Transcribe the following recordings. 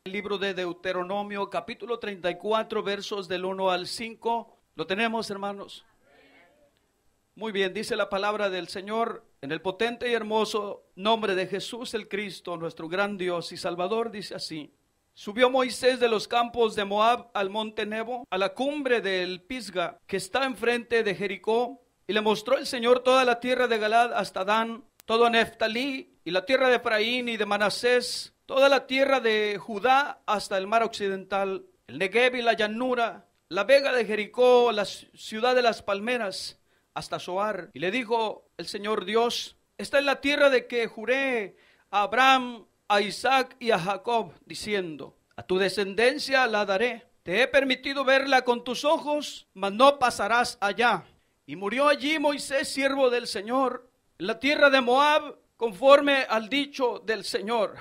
El libro de Deuteronomio, capítulo 34, versos del 1 al 5. ¿Lo tenemos, hermanos? Muy bien, dice la palabra del Señor, en el potente y hermoso nombre de Jesús el Cristo, nuestro gran Dios y Salvador, dice así. Subió Moisés de los campos de Moab al monte Nebo, a la cumbre del Pisga, que está enfrente de Jericó, y le mostró el Señor toda la tierra de Galaad hasta Dan, todo Neftalí, y la tierra de Efraín y de Manasés, toda la tierra de Judá hasta el mar occidental, el Negev y la llanura, la vega de Jericó, la ciudad de las palmeras, hasta Zoar. Y le dijo el Señor Dios, esta es la tierra de que juré a Abraham, a Isaac y a Jacob, diciendo, a tu descendencia la daré. Te he permitido verla con tus ojos, mas no pasarás allá. Y murió allí Moisés, siervo del Señor, en la tierra de Moab, conforme al dicho del Señor.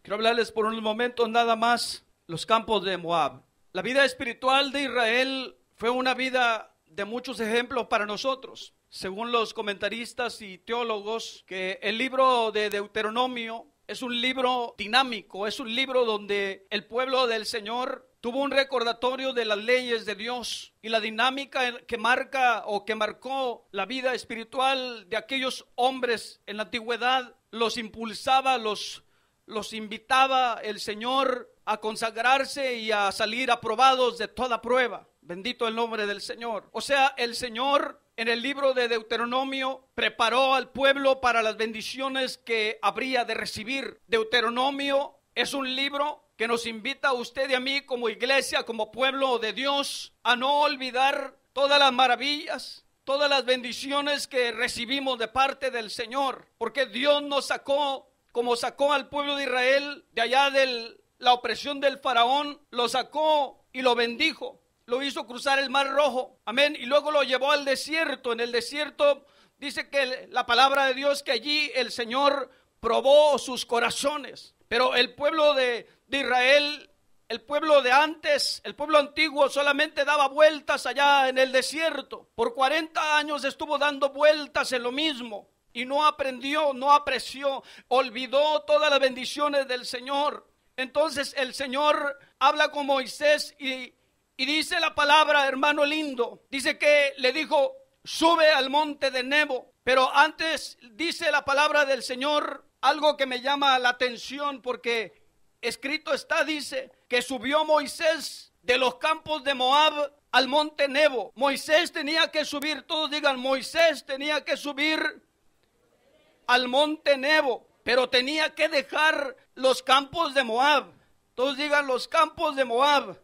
Quiero hablarles por unos momentos nada más los campos de Moab. La vida espiritual de Israel fue una vida de muchos ejemplos para nosotros. Según los comentaristas y teólogos, que el libro de Deuteronomio es un libro dinámico, es un libro donde el pueblo del Señor tuvo un recordatorio de las leyes de Dios y la dinámica que marca o que marcó la vida espiritual de aquellos hombres en la antigüedad, los impulsaba, los invitaba el Señor a consagrarse y a salir aprobados de toda prueba. Bendito el nombre del Señor. O sea, el Señor en el libro de Deuteronomio preparó al pueblo para las bendiciones que habría de recibir. Deuteronomio es un libro que nos invita a usted y a mí como iglesia, como pueblo de Dios, a no olvidar todas las maravillas, todas las bendiciones que recibimos de parte del Señor, porque Dios nos sacó, como sacó al pueblo de Israel de allá de la opresión del faraón, lo sacó y lo bendijo, lo hizo cruzar el mar rojo, amén, y luego lo llevó al desierto. En el desierto dice que la palabra de Dios que allí el Señor probó sus corazones, pero el pueblo de Israel, el pueblo de antes, el pueblo antiguo solamente daba vueltas allá en el desierto. Por 40 años estuvo dando vueltas en lo mismo y no aprendió, no apreció, olvidó todas las bendiciones del Señor. Entonces el Señor habla con Moisés y dice la palabra, hermano lindo, dice que le dijo, sube al monte de Nebo, pero antes dice la palabra del Señor algo que me llama la atención, porque escrito está, dice, que subió Moisés de los campos de Moab al monte Nebo. Moisés tenía que subir, todos digan, Moisés tenía que subir al monte Nebo, pero tenía que dejar los campos de Moab. Todos digan, los campos de Moab.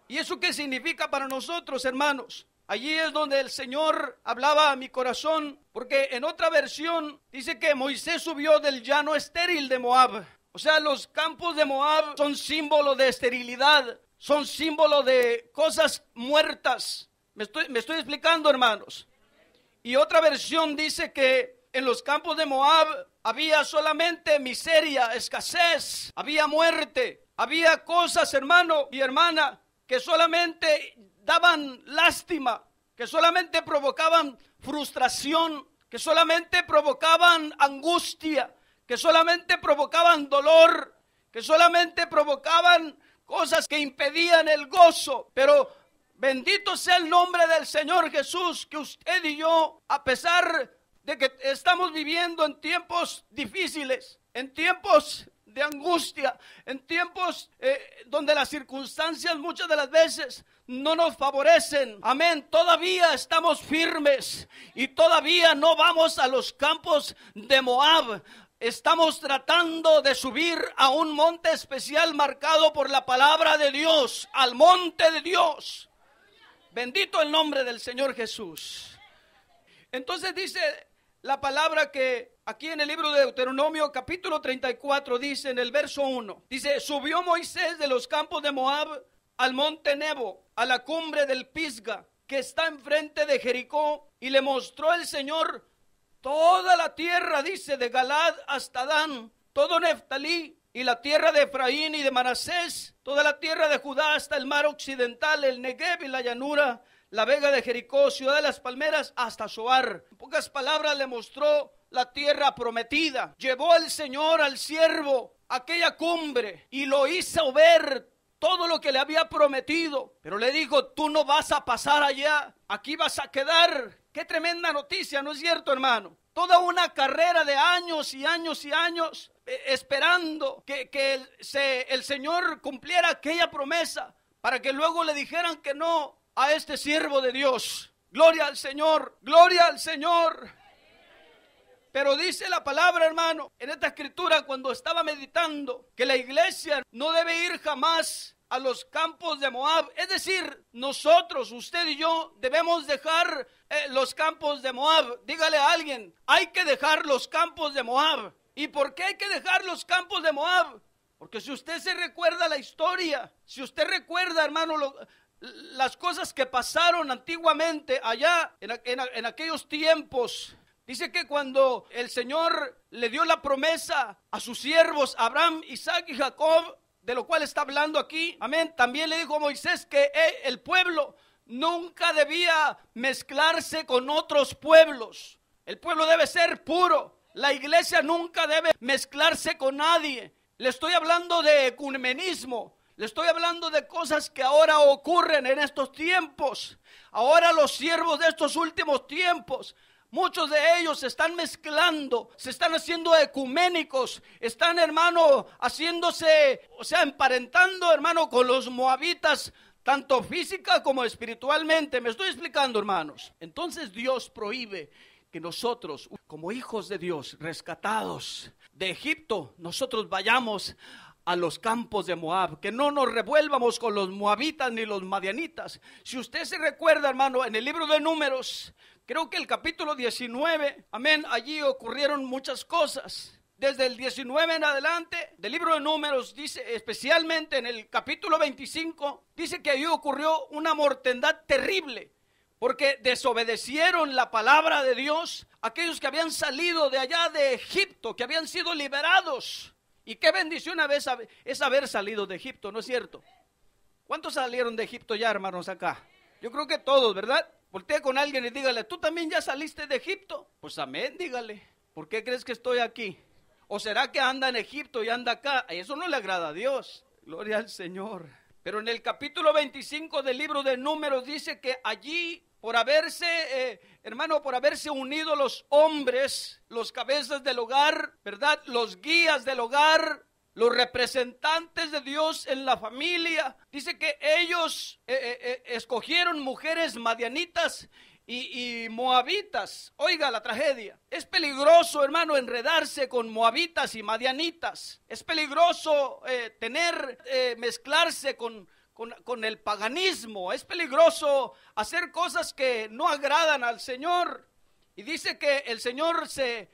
¿Y eso qué significa para nosotros, hermanos? Allí es donde el Señor hablaba a mi corazón, porque en otra versión dice que Moisés subió del llano estéril de Moab. O sea, los campos de Moab son símbolo de esterilidad, son símbolo de cosas muertas. Me estoy explicando, hermanos. Y otra versión dice que en los campos de Moab había solamente miseria, escasez, había muerte, había cosas, hermano y hermana, que solamente daban lástima, que solamente provocaban frustración, que solamente provocaban angustia, que solamente provocaban dolor, que solamente provocaban cosas que impedían el gozo. Pero bendito sea el nombre del Señor Jesús, que usted y yo, a pesar de que estamos viviendo en tiempos difíciles, en tiempos de angustia, en tiempos donde las circunstancias muchas de las veces no nos favorecen, amén, todavía estamos firmes y todavía no vamos a los campos de Moab. Estamos tratando de subir a un monte especial marcado por la palabra de Dios, al monte de Dios. Bendito el nombre del Señor Jesús. Entonces dice la palabra que aquí en el libro de Deuteronomio capítulo 34 dice en el verso 1, dice, subió Moisés de los campos de Moab al monte Nebo, a la cumbre del Pisga, que está enfrente de Jericó, y le mostró el Señor toda la tierra, dice, de Galaad hasta Dan, todo Neftalí, y la tierra de Efraín y de Manasés, toda la tierra de Judá hasta el mar occidental, el Negev y la llanura, la vega de Jericó, ciudad de las palmeras, hasta Zoar. En pocas palabras le mostró la tierra prometida. Llevó el Señor al siervo a aquella cumbre y lo hizo ver todo lo que le había prometido. Pero le dijo, tú no vas a pasar allá, aquí vas a quedar. Qué tremenda noticia, ¿no es cierto, hermano? Toda una carrera de años y años y años esperando que el Señor cumpliera aquella promesa, para que luego le dijeran que no a este siervo de Dios. Gloria al Señor, gloria al Señor. Pero dice la palabra, hermano, en esta escritura, cuando estaba meditando, que la iglesia no debe ir jamás a los campos de Moab. Es decir, nosotros, usted y yo, debemos dejar los campos de Moab. Dígale a alguien, hay que dejar los campos de Moab. ¿Y por qué hay que dejar los campos de Moab? Porque si usted se recuerda la historia, si usted recuerda, hermano, las cosas que pasaron antiguamente allá, en aquellos tiempos, dice que cuando el Señor le dio la promesa a sus siervos Abraham, Isaac y Jacob, de lo cual está hablando aquí, amén, también le dijo a Moisés que el pueblo nunca debía mezclarse con otros pueblos. El pueblo debe ser puro. La iglesia nunca debe mezclarse con nadie. Le estoy hablando de ecumenismo. Le estoy hablando de cosas que ahora ocurren en estos tiempos. Ahora los siervos de estos últimos tiempos, muchos de ellos se están mezclando, se están haciendo ecuménicos, están, hermano, haciéndose, emparentando, hermano, con los moabitas, tanto física como espiritualmente. Me estoy explicando, hermanos. Entonces Dios prohíbe que nosotros, como hijos de Dios, rescatados de Egipto, nosotros vayamos a los campos de Moab, que no nos revuelvamos con los moabitas ni los madianitas. Si usted se recuerda, hermano, en el libro de Números, creo que el capítulo 19, amén, allí ocurrieron muchas cosas. Desde el 19 en adelante, del libro de Números, dice, especialmente en el capítulo 25, dice que allí ocurrió una mortandad terrible, porque desobedecieron la palabra de Dios, aquellos que habían salido de allá de Egipto, que habían sido liberados. Y qué bendición es haber salido de Egipto, ¿no es cierto? ¿Cuántos salieron de Egipto ya, hermanos, acá? Yo creo que todos, ¿verdad? Voltee con alguien y dígale, ¿tú también ya saliste de Egipto? Pues amén, dígale. ¿Por qué crees que estoy aquí? ¿O será que anda en Egipto y anda acá? Eso no le agrada a Dios. Gloria al Señor. Pero en el capítulo 25 del libro de Números dice que allí, por haberse, por haberse unido los hombres, los cabezas del hogar, ¿verdad? Los guías del hogar, los representantes de Dios en la familia. Dice que ellos escogieron mujeres madianitas y moabitas. Oiga la tragedia. Es peligroso, hermano, enredarse con moabitas y madianitas. Es peligroso mezclarse con el paganismo. Es peligroso hacer cosas que no agradan al Señor. Y dice que el Señor se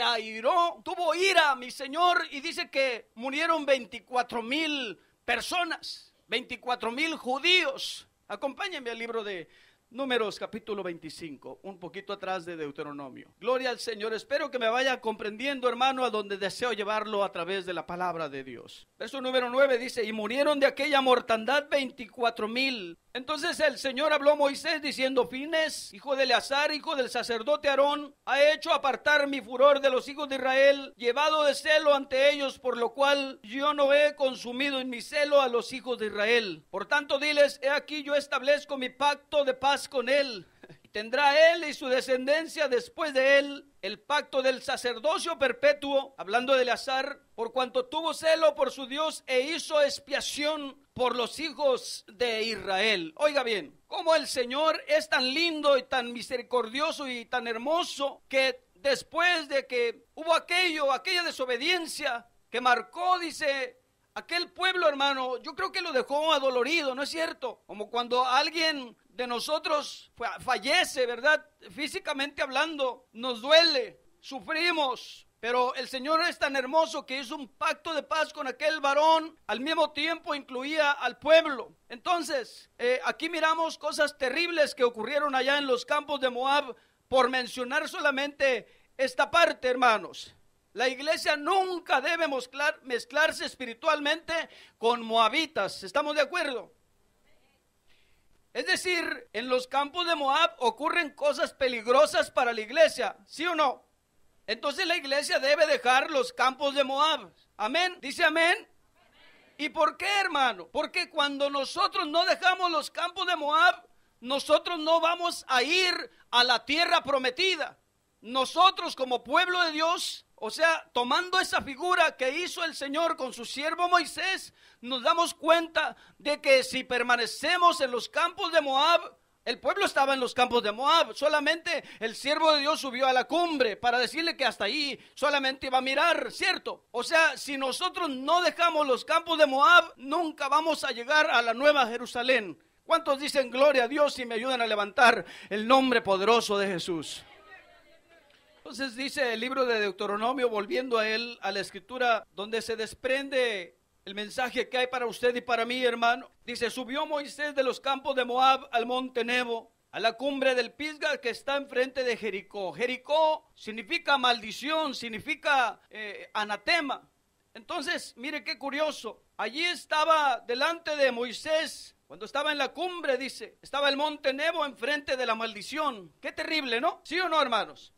airó, tuvo ira, mi Señor, y dice que murieron 24,000 personas, 24,000 judíos. Acompáñenme al libro de Números capítulo 25, un poquito atrás de Deuteronomio. Gloria al Señor. Espero que me vaya comprendiendo, hermano, a donde deseo llevarlo a través de la palabra de Dios. Verso número 9 dice, y murieron de aquella mortandad 24,000. Entonces el Señor habló a Moisés diciendo, Finés, hijo de Eleazar, hijo del sacerdote Aarón, ha hecho apartar mi furor de los hijos de Israel, llevado de celo ante ellos, por lo cual yo no he consumido en mi celo a los hijos de Israel. Por tanto diles, he aquí yo establezco mi pacto de paz con él. Tendrá él y su descendencia después de él el pacto del sacerdocio perpetuo, hablando de Eleazar, por cuanto tuvo celo por su Dios e hizo expiación por los hijos de Israel. Oiga bien, cómo el Señor es tan lindo y tan misericordioso y tan hermoso, que después de que hubo aquella desobediencia que marcó, dice, aquel pueblo, hermano, yo creo que lo dejó adolorido, ¿no es cierto? Como cuando alguien de nosotros fallece, ¿verdad? Físicamente hablando, nos duele, sufrimos, pero el Señor es tan hermoso que hizo un pacto de paz con aquel varón, al mismo tiempo incluía al pueblo. Entonces, aquí miramos cosas terribles que ocurrieron allá en los campos de Moab, por mencionar solamente esta parte, hermanos. La iglesia nunca debe mezclarse espiritualmente con moabitas, ¿estamos de acuerdo? Es decir, en los campos de Moab ocurren cosas peligrosas para la iglesia, ¿sí o no? Entonces la iglesia debe dejar los campos de Moab. Amén. Dice amén. ¿Y por qué, hermano? Porque cuando nosotros no dejamos los campos de Moab, nosotros no vamos a ir a la tierra prometida. Nosotros como pueblo de Dios, o sea, tomando esa figura que hizo el Señor con su siervo Moisés, nos damos cuenta de que si permanecemos en los campos de Moab, el pueblo estaba en los campos de Moab, solamente el siervo de Dios subió a la cumbre para decirle que hasta ahí solamente iba a mirar, ¿cierto? O sea, si nosotros no dejamos los campos de Moab, nunca vamos a llegar a la Nueva Jerusalén. ¿Cuántos dicen gloria a Dios y me ayudan a levantar el nombre poderoso de Jesús? Entonces dice el libro de Deuteronomio, volviendo a él, a la escritura, donde se desprende el mensaje que hay para usted y para mí, hermano. Dice, subió Moisés de los campos de Moab al monte Nebo, a la cumbre del Pisga que está enfrente de Jericó. Jericó significa maldición, significa anatema. Entonces, mire qué curioso. Allí estaba delante de Moisés, cuando estaba en la cumbre, dice, estaba el monte Nebo enfrente de la maldición. Qué terrible, ¿no? ¿Sí o no, hermanos?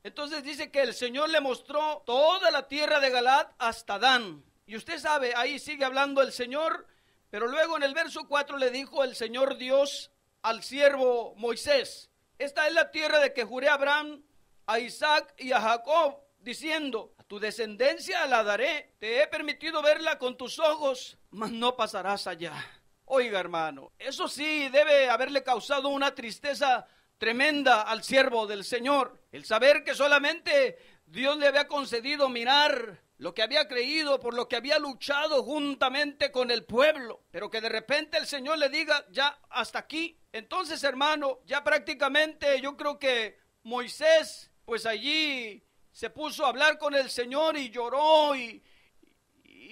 Entonces dice que el Señor le mostró toda la tierra de Galaad hasta Dan. Y usted sabe, ahí sigue hablando el Señor, pero luego en el verso 4 le dijo el Señor Dios al siervo Moisés, esta es la tierra de que juré a Abraham, a Isaac y a Jacob, diciendo, a tu descendencia la daré, te he permitido verla con tus ojos, mas no pasarás allá. Oiga, hermano, eso sí debe haberle causado una tristeza tremenda al siervo del Señor, el saber que solamente Dios le había concedido mirar lo que había creído, por lo que había luchado juntamente con el pueblo, pero que de repente el Señor le diga ya hasta aquí. Entonces, hermano, ya prácticamente yo creo que Moisés pues allí se puso a hablar con el Señor y lloró y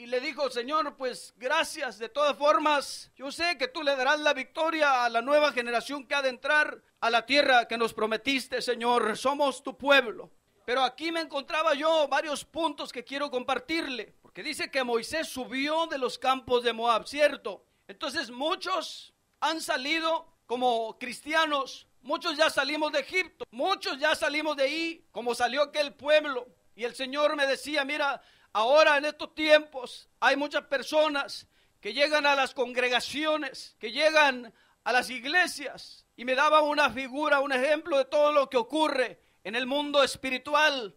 le dijo, Señor, pues gracias, de todas formas, yo sé que tú le darás la victoria a la nueva generación que ha de entrar a la tierra que nos prometiste, Señor, somos tu pueblo. Pero aquí me encontraba yo varios puntos que quiero compartirle, porque dice que Moisés subió de los campos de Moab, ¿cierto? Entonces muchos han salido como cristianos, muchos ya salimos de Egipto, muchos ya salimos de ahí, como salió aquel pueblo. Y el Señor me decía, mira, ahora en estos tiempos hay muchas personas que llegan a las congregaciones, que llegan a las iglesias, y me daba una figura, un ejemplo de todo lo que ocurre en el mundo espiritual,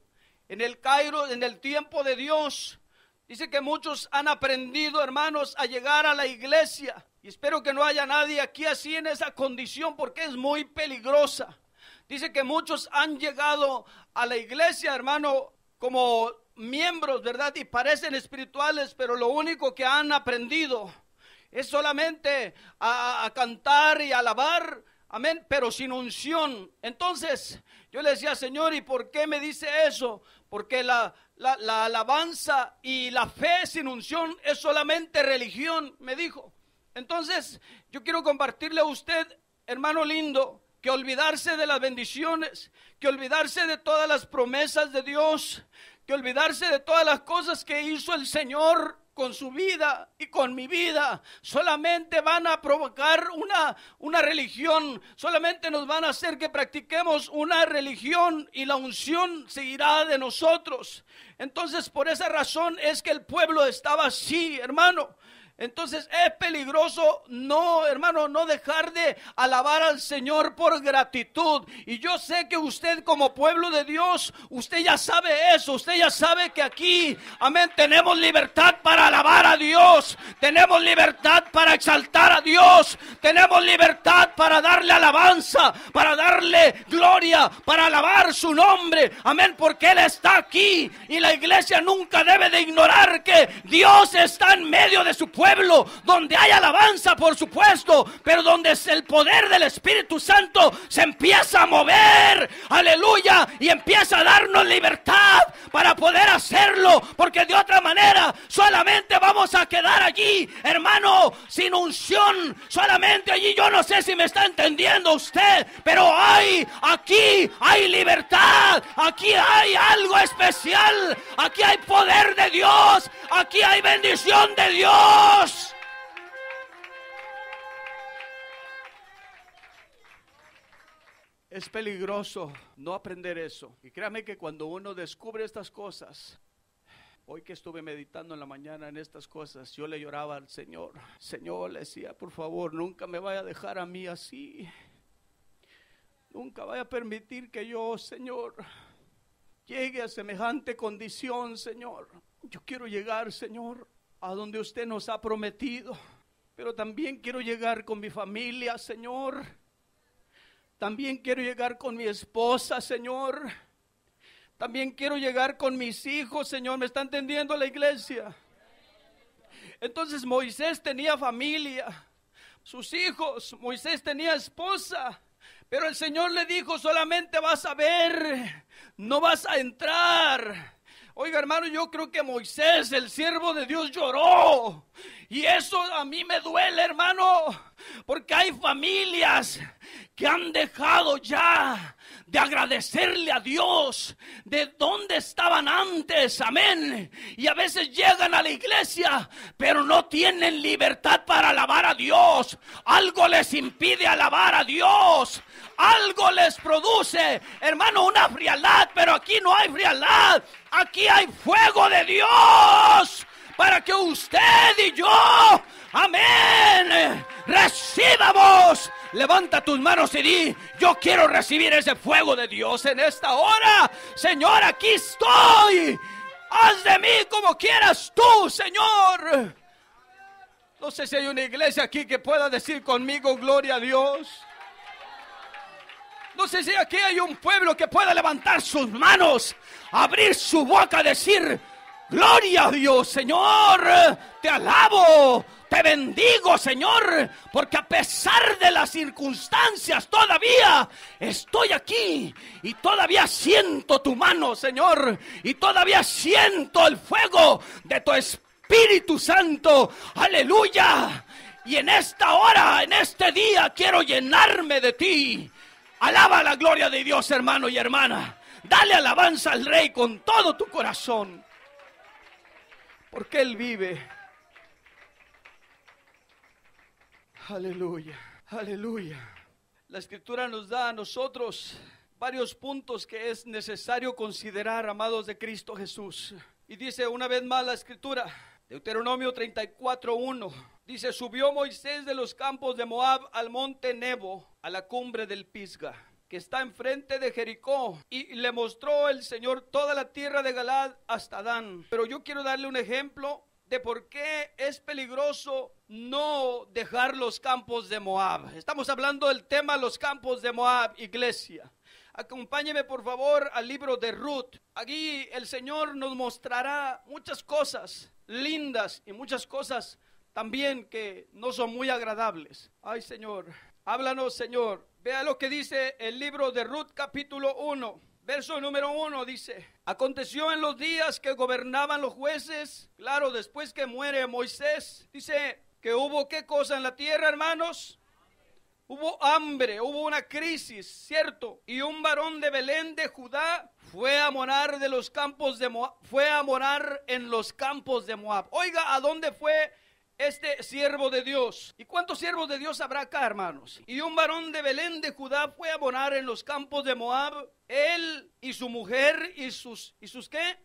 en el Cairo, en el tiempo de Dios. Dice que muchos han aprendido, hermanos, a llegar a la iglesia. Y espero que no haya nadie aquí así en esa condición, porque es muy peligrosa. Dice que muchos han llegado a la iglesia, hermano, como miembros, ¿verdad? Y parecen espirituales, pero lo único que han aprendido es solamente a cantar y alabar, amén, pero sin unción. Entonces yo le decía, Señor, ¿y por qué me dice eso? Porque la alabanza y la fe sin unción es solamente religión, me dijo. Entonces yo quiero compartirle a usted, hermano lindo, que olvidarse de las bendiciones, que olvidarse de todas las promesas de Dios, que olvidarse de todas las cosas que hizo el Señor con su vida y con mi vida, solamente van a provocar una religión, solamente nos van a hacer que practiquemos una religión y la unción se irá de nosotros. Entonces por esa razón es que el pueblo estaba así, hermano. Entonces es peligroso, no, hermano, no dejar de alabar al Señor por gratitud. Y yo sé que usted como pueblo de Dios, usted ya sabe eso, usted ya sabe que aquí, amén, tenemos libertad para alabar a Dios, tenemos libertad para exaltar a Dios, tenemos libertad para darle alabanza, para darle gloria, para alabar su nombre, amén, porque Él está aquí. Y la iglesia nunca debe de ignorar que Dios está en medio de su pueblo, donde hay alabanza, por supuesto, pero donde es el poder del Espíritu Santo se empieza a mover, aleluya, y empieza a darnos libertad para poder hacerlo, porque de otra manera solamente vamos a quedar allí, hermano, sin unción, solamente allí. Yo no sé si me está entendiendo usted, pero aquí hay libertad, aquí hay algo especial, aquí hay poder de Dios, aquí hay bendición de Dios. Es peligroso no aprender eso. Y créame que cuando uno descubre estas cosas, hoy que estuve meditando en la mañana en estas cosas, yo le lloraba al Señor. Señor, le decía, por favor, nunca me vaya a dejar a mí así. Nunca vaya a permitir que yo, Señor, llegue a semejante condición, Señor. Yo quiero llegar, Señor, a donde usted nos ha prometido. Pero también quiero llegar con mi familia, Señor. También quiero llegar con mi esposa, Señor. También quiero llegar con mis hijos, Señor. ¿Me está entendiendo la iglesia? Entonces Moisés tenía familia, sus hijos. Moisés tenía esposa. Pero el Señor le dijo, solamente vas a ver, no vas a entrar. Oiga, hermano, yo creo que Moisés, el siervo de Dios, lloró. Y eso a mí me duele, hermano, porque hay familias que han dejado ya de agradecerle a Dios de dónde estaban antes, amén. Y a veces llegan a la iglesia, pero no tienen libertad para alabar a Dios. Algo les impide alabar a Dios. Algo les produce, hermano, una frialdad, pero aquí no hay frialdad. Aquí hay fuego de Dios para que usted y yo, amén, recibamos. Levanta tus manos y di, yo quiero recibir ese fuego de Dios en esta hora. Señor, aquí estoy. Haz de mí como quieras tú, Señor. No sé si hay una iglesia aquí que pueda decir conmigo, gloria a Dios. No sé si aquí hay un pueblo que pueda levantar sus manos, abrir su boca, decir, gloria a Dios, Señor, te alabo, te bendigo, Señor, porque a pesar de las circunstancias todavía estoy aquí y todavía siento tu mano, Señor, y todavía siento el fuego de tu Espíritu Santo, aleluya. Y en esta hora, en este día, quiero llenarme de ti. Alaba la gloria de Dios, hermano y hermana. Dale alabanza al Rey con todo tu corazón, porque Él vive. Aleluya, aleluya. La Escritura nos da a nosotros varios puntos que es necesario considerar, amados de Cristo Jesús. Y dice una vez más la Escritura, Deuteronomio 34:1. Dice, subió Moisés de los campos de Moab al monte Nebo, a la cumbre del Pisga, que está enfrente de Jericó, y le mostró el Señor toda la tierra de Galaad hasta Dan. Pero yo quiero darle un ejemplo de por qué es peligroso no dejar los campos de Moab. Estamos hablando del tema los campos de Moab, iglesia. Acompáñeme por favor al libro de Ruth. Aquí el Señor nos mostrará muchas cosas lindas y muchas cosas también que no son muy agradables. Ay, Señor, háblanos, Señor. Vea lo que dice el libro de Ruth, capítulo 1, verso número 1, dice, aconteció en los días que gobernaban los jueces, claro, después que muere Moisés, dice que hubo ¿qué cosa en la tierra, hermanos? Hubo hambre, hubo una crisis, ¿cierto? Y un varón de Belén de Judá fue a morar de los campos de Moab, fue a morar en los campos de Moab. Oiga, ¿a dónde fue este siervo de Dios? ¿Y cuántos siervos de Dios habrá acá, hermanos? Y un varón de Belén de Judá fue a morar en los campos de Moab, él y su mujer y sus ¿qué?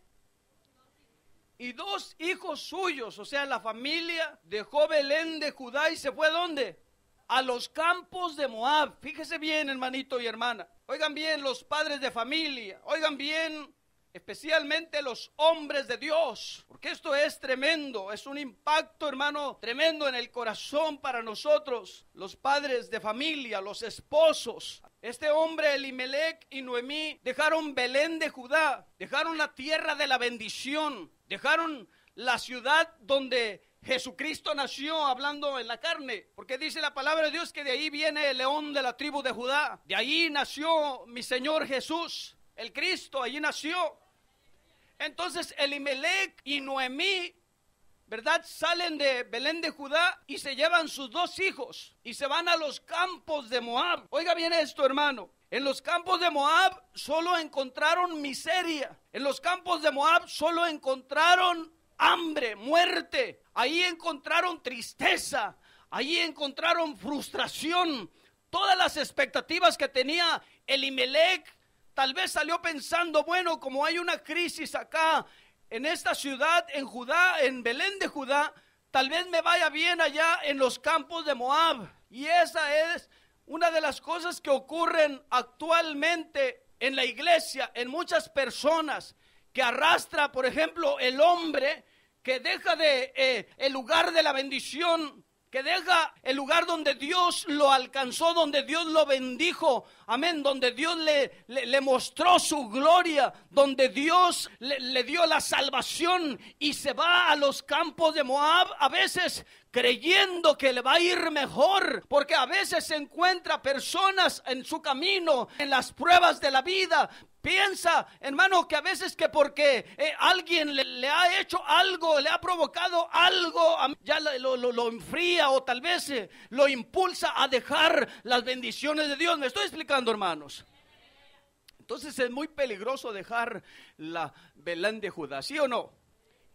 Y dos hijos suyos, o sea, la familia dejó Belén de Judá y se fue ¿a dónde? A los campos de Moab. Fíjese bien, hermanito y hermana. Oigan bien los padres de familia. Oigan bien, especialmente los hombres de Dios. Porque esto es tremendo. Es un impacto, hermano, tremendo en el corazón para nosotros. Los padres de familia, los esposos. Este hombre, Elimelec y Noemí, dejaron Belén de Judá. Dejaron la tierra de la bendición. Dejaron la ciudad donde Jesucristo nació, hablando en la carne, porque dice la palabra de Dios que de ahí viene el león de la tribu de Judá. De ahí nació mi Señor Jesús, el Cristo, allí nació. Entonces Elimelec y Noemí, ¿verdad? Salen de Belén de Judá y se llevan sus dos hijos y se van a los campos de Moab. Oiga bien esto, hermano. En los campos de Moab solo encontraron miseria. En los campos de Moab solo encontraron hambre, muerte. Ahí encontraron tristeza. Ahí encontraron frustración. Todas las expectativas que tenía Elimelec tal vez salió pensando, bueno, como hay una crisis acá en esta ciudad, en Judá, en Belén de Judá, tal vez me vaya bien allá en los campos de Moab. Y esa es una de las cosas que ocurren actualmente en la iglesia, en muchas personas, que arrastra, por ejemplo, el hombre que deja el lugar de la bendición, que deja el lugar donde Dios lo alcanzó, donde Dios lo bendijo, amén, donde Dios le mostró su gloria, donde Dios le dio la salvación, y se va a los campos de Moab, a veces creyendo que le va a ir mejor, porque a veces se encuentra personas en su camino, en las pruebas de la vida. Piensa, hermano, que a veces que porque alguien le ha hecho algo, le ha provocado algo, ya lo enfría, o tal vez lo impulsa a dejar las bendiciones de Dios. ¿Me estoy explicando, hermanos? Entonces es muy peligroso dejar la Belén de Judá, ¿sí o no?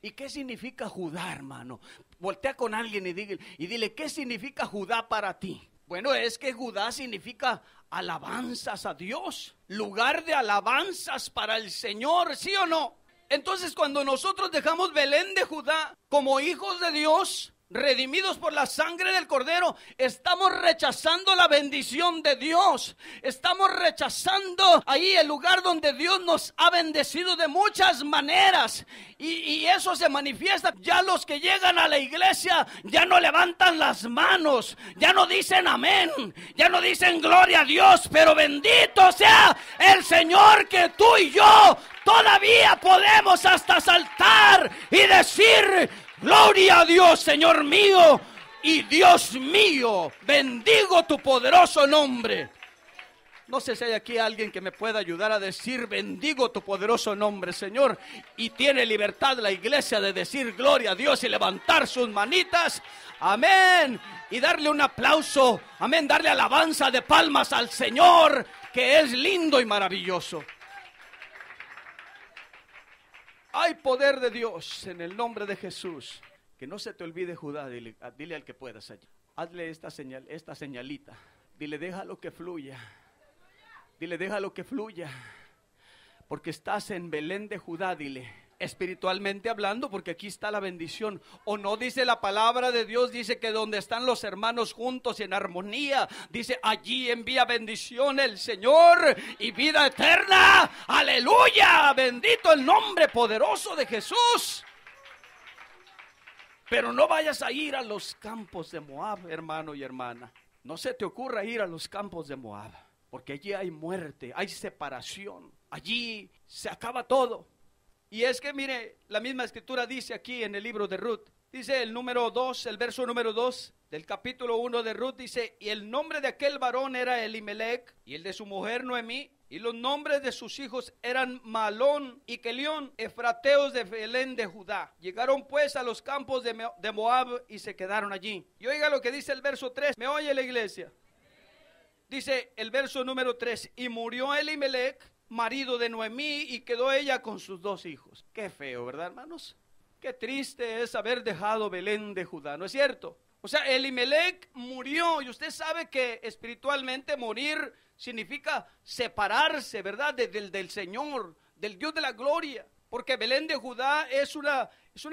¿Y qué significa Judá, hermano? Voltea con alguien y dile, ¿qué significa Judá para ti? Bueno, es que Judá significa alabanzas a Dios, lugar de alabanzas para el Señor, ¿sí o no? Entonces, cuando nosotros dejamos Belén de Judá como hijos de Dios, redimidos por la sangre del Cordero, estamos rechazando la bendición de Dios. Estamos rechazando ahí el lugar donde Dios nos ha bendecido de muchas maneras. Y eso se manifiesta. Ya los que llegan a la iglesia ya no levantan las manos, ya no dicen amén, ya no dicen gloria a Dios, pero bendito sea el Señor, que tú y yo todavía podemos hasta saltar y decir: gloria a Dios, Señor mío y Dios mío, bendigo tu poderoso nombre. No sé si hay aquí alguien que me pueda ayudar a decir: bendigo tu poderoso nombre, Señor. Y tiene libertad la iglesia de decir gloria a Dios y levantar sus manitas, amén, y darle un aplauso, amén, darle alabanza de palmas al Señor, que es lindo y maravilloso. Hay poder de Dios en el nombre de Jesús. Que no se te olvide Judá. Dile al que puedas allí. Hazle esta señalita. Dile: déjalo que fluya. Dile: déjalo que fluya. Porque estás en Belén de Judá, dile. Espiritualmente hablando, porque aquí está la bendición. O no, dice la palabra de Dios, dice que donde están los hermanos juntos y en armonía, dice, allí envía bendición el Señor y vida eterna. Aleluya, bendito el nombre poderoso de Jesús. Pero no vayas a ir a los campos de Moab, hermano y hermana. No se te ocurra ir a los campos de Moab, porque allí hay muerte, hay separación, allí se acaba todo. Y es que mire, la misma escritura dice aquí en el libro de Ruth, dice el verso número 2 del capítulo 1 de Ruth, dice: y el nombre de aquel varón era Elimelec, y el de su mujer Noemí, y los nombres de sus hijos eran Malón y Kelión, efrateos de Belén de Judá. Llegaron pues a los campos de Moab y se quedaron allí. Y oiga lo que dice el verso 3, ¿me oye la iglesia? Dice el verso número 3, y murió Elimelec, marido de Noemí, y quedó ella con sus 2 hijos. Qué feo, ¿verdad, hermanos? Qué triste es haber dejado Belén de Judá, ¿no es cierto? O sea, Elimelec murió, y usted sabe que espiritualmente morir significa separarse, ¿verdad? Del Señor, del Dios de la gloria. Porque Belén de Judá es una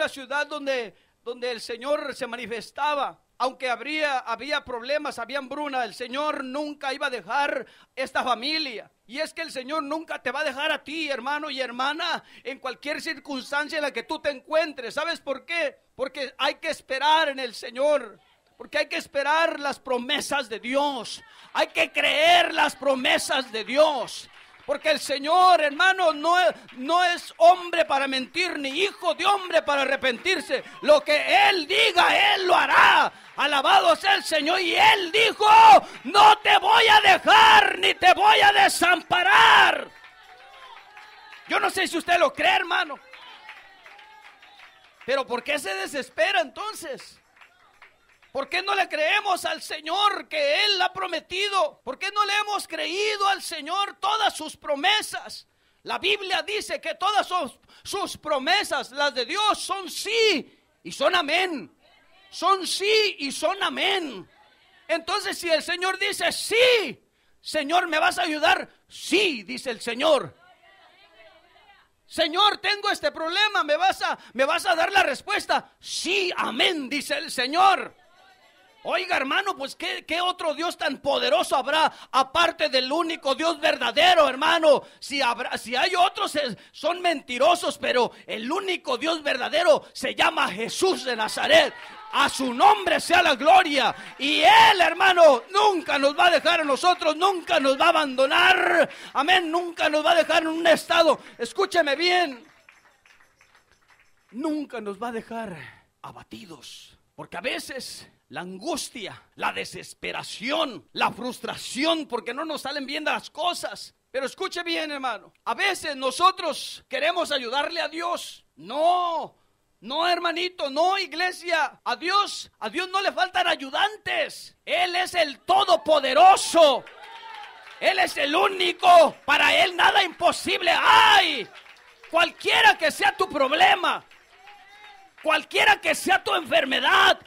ciudad donde el Señor se manifestaba. Aunque había problemas, había hambruna, el Señor nunca iba a dejar esta familia. Y es que el Señor nunca te va a dejar a ti, hermano y hermana, en cualquier circunstancia en la que tú te encuentres. ¿Sabes por qué? Porque hay que esperar en el Señor. Porque hay que esperar las promesas de Dios. Hay que creer las promesas de Dios. Porque el Señor, hermano, no es hombre para mentir, ni hijo de hombre para arrepentirse. Lo que Él diga, Él lo hará. Alabado sea el Señor. Y Él dijo: no te voy a dejar, ni te voy a desamparar. Yo no sé si usted lo cree, hermano. Pero ¿por qué se desespera entonces? ¿Por qué no le creemos al Señor que Él ha prometido? ¿Por qué no le hemos creído al Señor todas sus promesas? La Biblia dice que todas sus promesas, las de Dios, son sí y son amén. Son sí y son amén. Entonces, si el Señor dice sí, Señor, ¿me vas a ayudar? Sí, dice el Señor. Señor, tengo este problema, ¿me vas a dar la respuesta? Sí, amén, dice el Señor. Oiga, hermano, pues ¿qué otro Dios tan poderoso habrá aparte del único Dios verdadero, hermano? Si hay otros, son mentirosos, pero el único Dios verdadero se llama Jesús de Nazaret. A su nombre sea la gloria. Y Él, hermano, nunca nos va a dejar a nosotros, nunca nos va a abandonar. Amén, nunca nos va a dejar en un estado, escúcheme bien, nunca nos va a dejar abatidos. Porque a veces la angustia, la desesperación, la frustración, porque no nos salen bien las cosas. Pero escuche bien, hermano, a veces nosotros queremos ayudarle a Dios. No, hermanito, no, iglesia. A Dios no le faltan ayudantes. Él es el todopoderoso. Él es el único. Para Él nada imposible hay. Cualquiera que sea tu problema, cualquiera que sea tu enfermedad,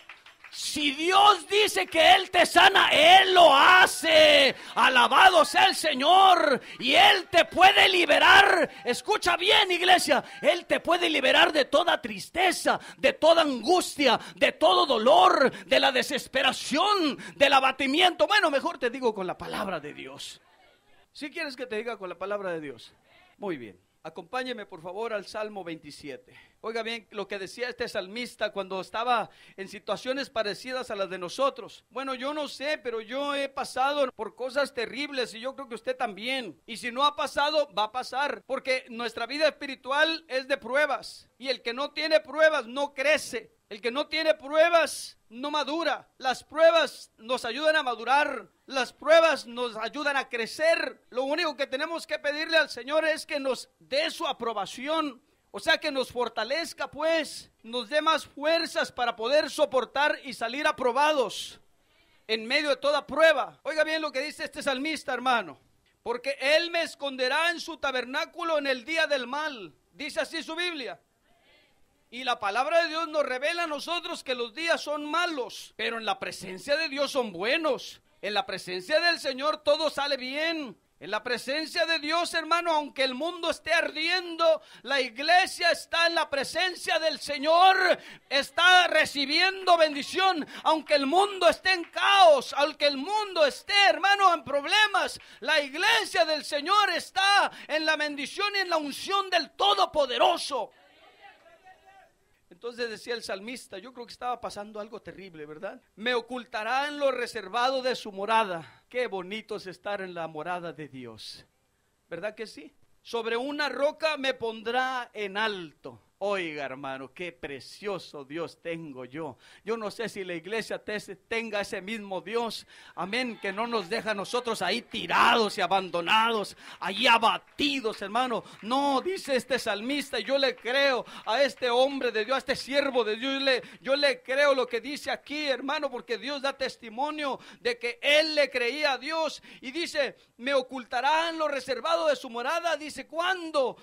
si Dios dice que Él te sana, Él lo hace. Alabado sea el Señor. Y Él te puede liberar. Escucha bien, iglesia. Él te puede liberar de toda tristeza, de toda angustia, de todo dolor, de la desesperación, del abatimiento. Bueno, mejor te digo con la palabra de Dios. ¿Sí quieres que te diga con la palabra de Dios? Muy bien. Acompáñeme por favor al Salmo 27. Oiga bien lo que decía este salmista cuando estaba en situaciones parecidas a las de nosotros. Bueno, yo no sé, pero yo he pasado por cosas terribles y yo creo que usted también. Y si no ha pasado, va a pasar. Porque nuestra vida espiritual es de pruebas. Y el que no tiene pruebas no crece. El que no tiene pruebas no madura. Las pruebas nos ayudan a madurar. Las pruebas nos ayudan a crecer. Lo único que tenemos que pedirle al Señor es que nos dé su aprobación. O sea, que nos fortalezca, pues, nos dé más fuerzas para poder soportar y salir aprobados en medio de toda prueba. Oiga bien lo que dice este salmista, hermano. Porque Él me esconderá en su tabernáculo en el día del mal. Dice así su Biblia. Y la palabra de Dios nos revela a nosotros que los días son malos, pero en la presencia de Dios son buenos. En la presencia del Señor todo sale bien. En la presencia de Dios, hermano, aunque el mundo esté ardiendo, la iglesia está en la presencia del Señor, está recibiendo bendición. Aunque el mundo esté en caos, aunque el mundo esté, hermano, en problemas, la iglesia del Señor está en la bendición y en la unción del Todopoderoso. Entonces decía el salmista, yo creo que estaba pasando algo terrible, ¿verdad? Me ocultará en lo reservado de su morada. Qué bonito es estar en la morada de Dios, ¿verdad que sí? Sobre una roca me pondrá en alto. Oiga, hermano, qué precioso Dios tengo yo. Yo no sé si la iglesia tenga ese mismo Dios, amén, que no nos deja a nosotros ahí tirados y abandonados, ahí abatidos, hermano. No, dice este salmista, y yo le creo a este hombre de Dios, a este siervo de Dios, yo le creo lo que dice aquí, hermano, porque Dios da testimonio de que él le creía a Dios. Y dice, me ocultará en lo reservado de su morada. Dice, ¿cuándo,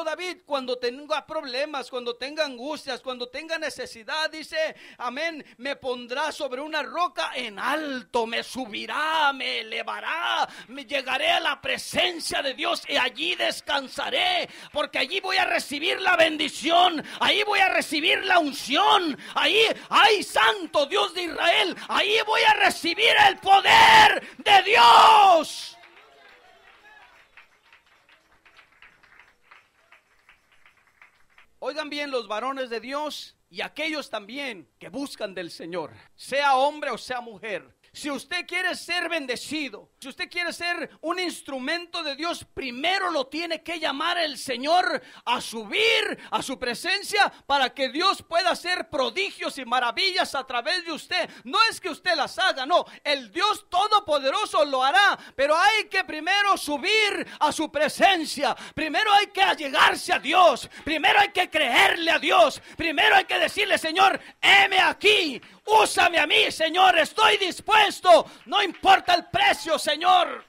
David? Cuando tenga problemas, cuando tenga angustias, cuando tenga necesidad, dice, amén, me pondrá sobre una roca en alto, me subirá, me elevará, me llegaré a la presencia de Dios y allí descansaré, porque allí voy a recibir la bendición, ahí voy a recibir la unción, ahí, ay, santo Dios de Israel, ahí voy a recibir el poder de Dios. Oigan bien, los varones de Dios y aquellos también que buscan del Señor, sea hombre o sea mujer. Si usted quiere ser bendecido, si usted quiere ser un instrumento de Dios, primero lo tiene que llamar el Señor a subir a su presencia para que Dios pueda hacer prodigios y maravillas a través de usted. No es que usted las haga, no, el Dios Todopoderoso lo hará, pero hay que primero subir a su presencia. Primero hay que allegarse a Dios, primero hay que creerle a Dios, primero hay que decirle, Señor, heme aquí. Úsame a mí, Señor, estoy dispuesto. No importa el precio, Señor.